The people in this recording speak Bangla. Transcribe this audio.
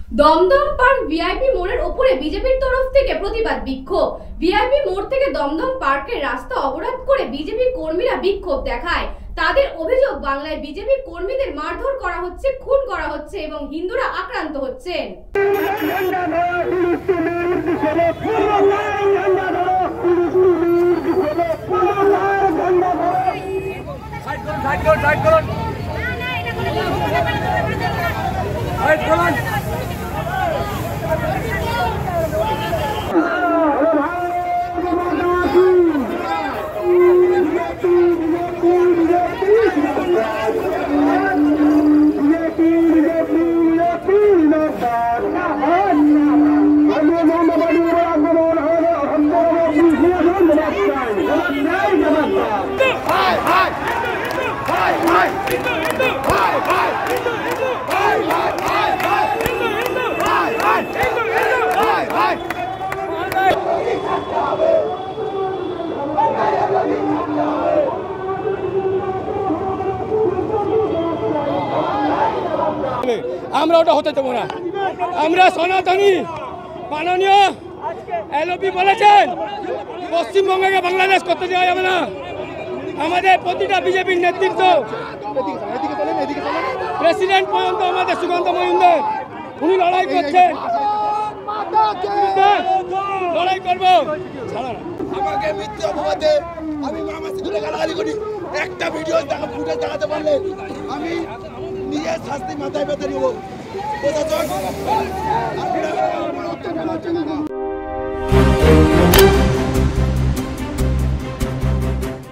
দমদম পার্ক ভিআইপি মোড়ের ওপরে বিজেপির তরফ থেকে প্রতিবাদ বিক্ষোভ। ভিআইপি মোড় থেকে দমদম পার্কের রাস্তা অবরোধ করে বিজেপি কর্মীরা বিক্ষোভ দেখায়। তাদের অভিযোগ, বাংলায় বিজেপি কর্মীদের মারধর করা হচ্ছে, খুন করা হচ্ছে এবং হিন্দুরা আক্রান্ত হচ্ছেন। আমরা ওটা হতে দেবো না। আমরা সনাতনী, মাননীয় এলওপি বলেছেন পশ্চিমবঙ্গকে বাংলাদেশ করতে দেওয়া যাবে না। আমাদের প্রতিটা বিজেপির নেতৃত্ব, প্রেসিডেন্ট পর্যন্ত আমাদের সুকান্ত মজুমদার, উনি লড়াই করছেন, লড়াই করবো। আমাকে মিথ্যে অপবাদে আমি মামাসি তুলে গালাগালি করি, একটা ভিডিও ফুটেজ দেখাতে পারলে আমি নিজের শাস্তি মাথায় পেতে নেব।